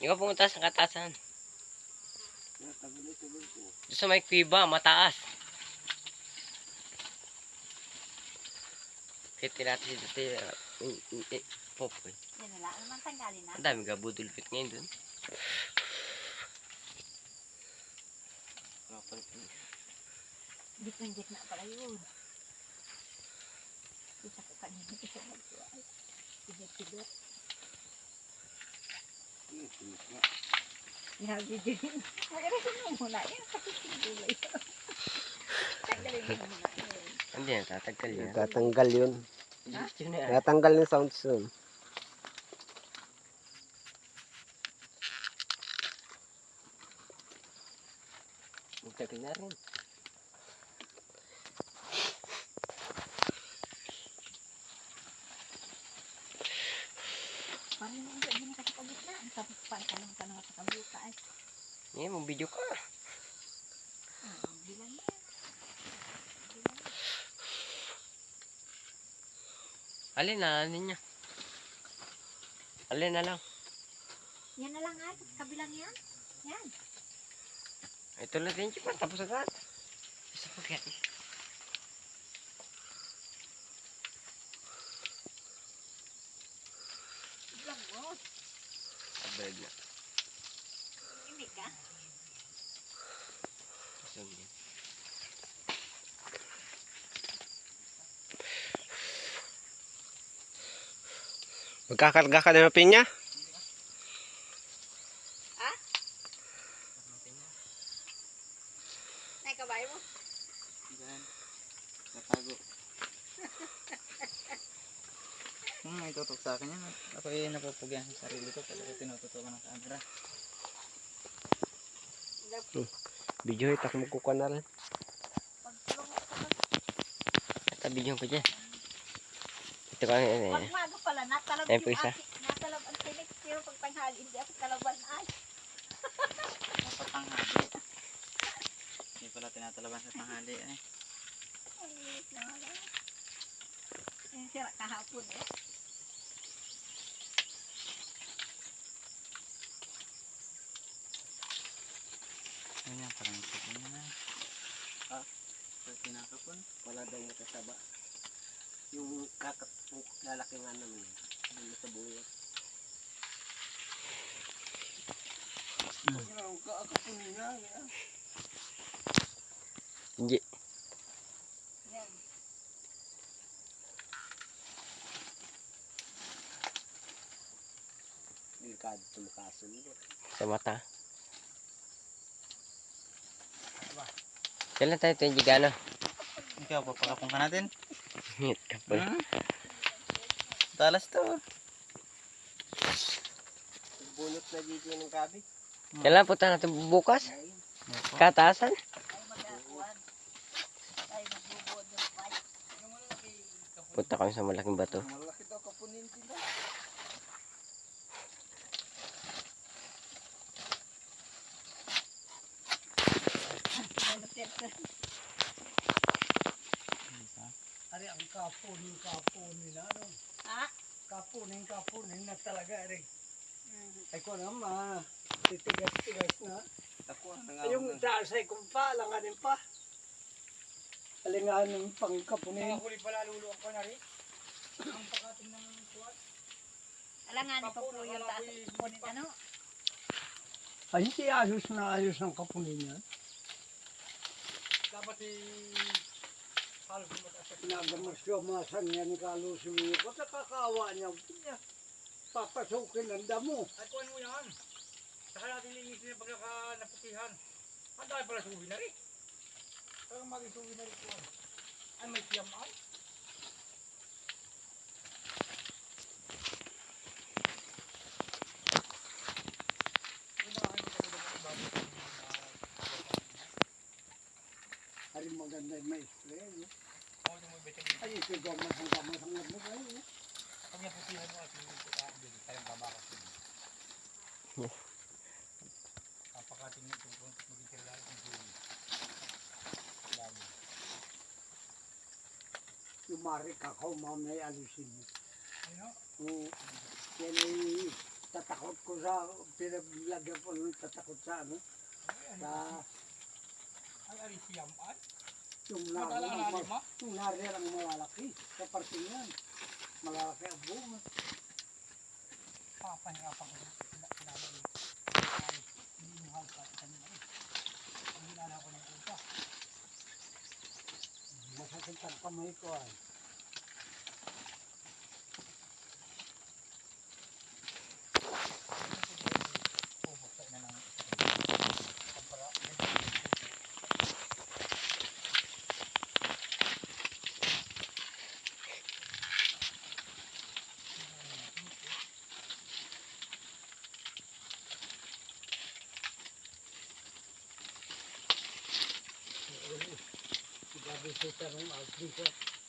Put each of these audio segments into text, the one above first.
Hindi ka pumunta sa katasan. Doon sa may kuiba, mataas. Kiti natin si Dati Popoy. Yan nila, ano man tanggalin na? Ang dami ka budulpit ngayon doon. Gitna pala yun. Isa ko kanina isa magsuay. Tiga-tiga. Nabidyo yun. Mag-arasin mo muna. Yan, kapit-tigulay. Tanggalin mo muna yun. Hindi na, tatagkal yan. Tatanggal yun. Ha? Yun na yan. Tatanggal yung sound soon. Magtagal na rin. Parang hindi din kasi pagitna. Ang tapos pantanong sa kabuka ay. Eh, mag-video ka. Bilang na. Alin na, alin niya. Alin na lang. Yan na lang ha. Kabilang yan. Yan. Ito na din siya pa, tapos agad. Isa pa kaya. Bilang mo. Abad na. Hindi ka. Isang din. Magkakarga ka na ng pinya? Ha? Naikabay mo? Diyan. Natago. May tutok sa akin yan. Ako ay napupugyan sa sarili ko. Pero tinututukan ng camera. Video itak mo ko na rin. Tabigyan ko dyan. Ito ka nga eh. Pag maga pala, natalab Ayun yung po isa. natalab ang tinik. Pero pag tanghali, hindi ako talaban ay. Napatanghali. Hindi pala tinatalaban sa tanghali eh. Ang liit na wala. Yung sira kahapon eh. Ganyan, parang ito na. Sa kinakapon, wala daw matasaba. Yung lalaki nga naman. Yung sa buhay. Hindi. Yan. Delikado tumakasun. Sa mata. Kailan tayo ito yung gigano? Ikaw, papakapong ka natin. Ngit ka pa. Talas to. Bunot na dito ng gabi. Kailan punta natin bukas? Katasan? Ay mag-akuan. Ay magbubod yung fight. Punta kami sa malaking bato. Malaki daw kapunin sila. Ari ang kapon nila no. Ha? Kapunin na talaga rin. Mhm. Ay ko naman, titigas na. Ako, Yung dasay kong pa, langanin pa. Alingaan ng pangkapunin. Huli pala luluan ko na rin. Ang pakating ng kuwan. Alangan pa po yung taas ng kunin ano. Ay, hindi ayos na ayos ang kapunin niya. Dapat halos Nagamas-gamasan niya ni Carlos Mio. Ba't nakakawa niya? Papasukin ang damo. ay kuhan mo yan. Saka natin linisin yung pagkaka naputihan. Ang dahil pala suwi na rin. Kaya maging suwi na rin kuhan. Ay may siyam ay. Ay, maganda yung may spray. No? Ako yung may betang. Ay, ito gamas ang nagmugay. No? Pag naputihan mo at yung tayong babakas yun. Kapakating nito kung magiging lahat ng suwi. Lagi. Yung marik ako, mamay alisin mo. Ano? Oo. Yan ay tatakot ko sa, pinaglagyan ko ng tatakot sa ano, sa, Ay, ari siyam ay. yung Madala nari, mo. yung nari ang malalaki, sa parting yan. Malalaki ang bunga. Papahirapan ko na. Hindi mo halpa. Ang hinala ko ng upa. Masakit ang kamay ko ay. Pupuksa na lang. Pampara. Ibabisita ng alpisa.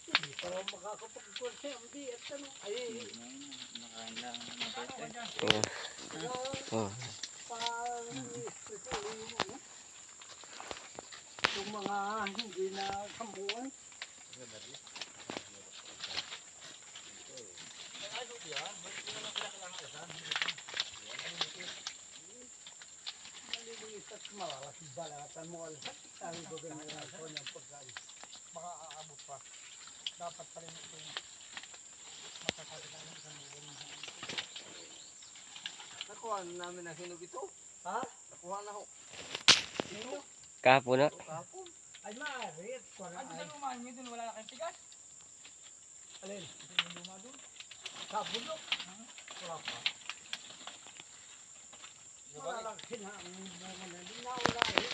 Hindi pa ako makakapag-kursi. Hindi, at ano, ay, Nakain lang. Nakain. Oh. Yung mga hindi na kambuhan. Maliliit at malalaki balatan mo. Ang gagawin ko ng pagkain. Baka aabot pa. Dapat pa rin ito. Matasabi na ng isang buwan. Nakuha namin na hinog ito. Ha? Nakuha na ho. Kahapon na. Kahapon. Ay, maaari. Ay, sa lumahan nyo dun, wala na kayong tigas. Alin? Ito yung luma dun. Sa bundok. Wala pa. Wala lang sinang mga na. Di na wala eh.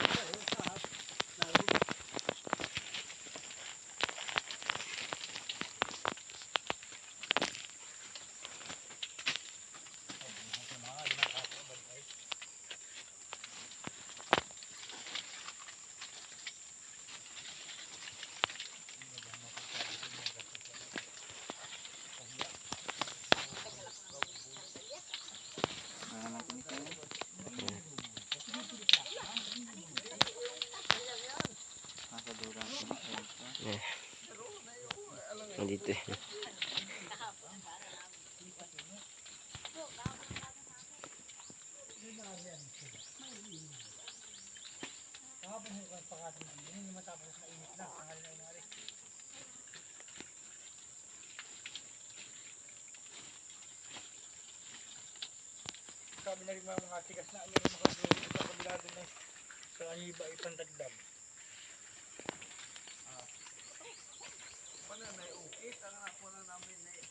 Ay, sahap. Naroon. Natin ito. Nasa dura ko na. Nandito. Kahapon yung pagkakasin namin, hindi matapos na init na. Tangal na inari. Sabi na rin mga tigas na meron makagulong sa kabila doon eh. Sa iba ipandagdag. Pananay, okay. Tanga ako na namin na eh.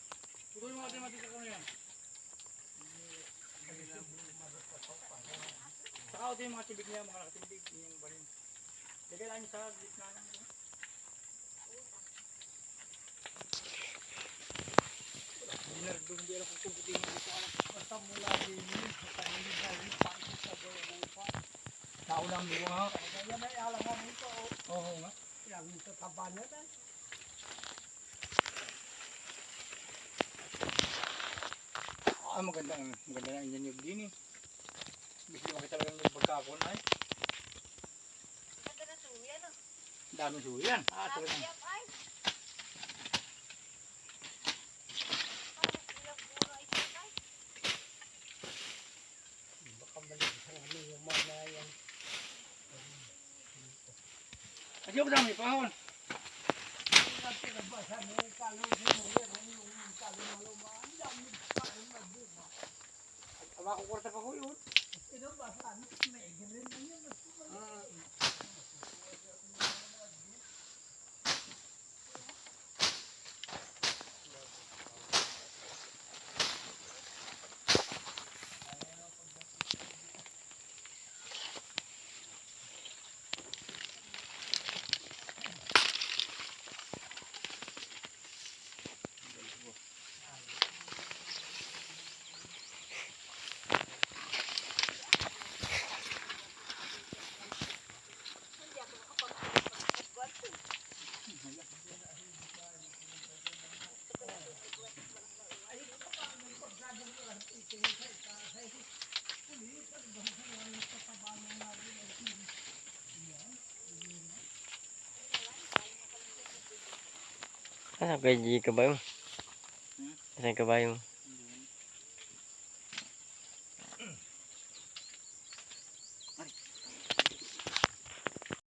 Siguro yung mga timatika ko na yan. Saka ito yung mga tibig niya, mga nakatibig, yung balin. Lagay lang sa gitna lang doon. Doon di alam kung kubutin mo dito. Basta mula din yun. Sa hindi pangit sa doon ng kwan. Naulang di ko nga. Kaya may alangan nito. Oo nga. Yang sa taba niya na. Maganda na inyan yung gini. Bisa makita lang yung pagkakon ay. Ganda na suya, no? Daming suyan. Talagang. Siyam ay. Ilang puro ay siyam ay. Baka maliit sa ano yung mga yan. Kasi ako dami pahon. Ang pinabasa mo yung kalusin mo yan. Yung kalumalo. Ang dami pa rin na bunga. Makukurta pa ko yun. Pinabasa mo. May ganun na yun. Hindi ako makapag-pagod. Saan kay G ka ba yung? Saan ka ba yung?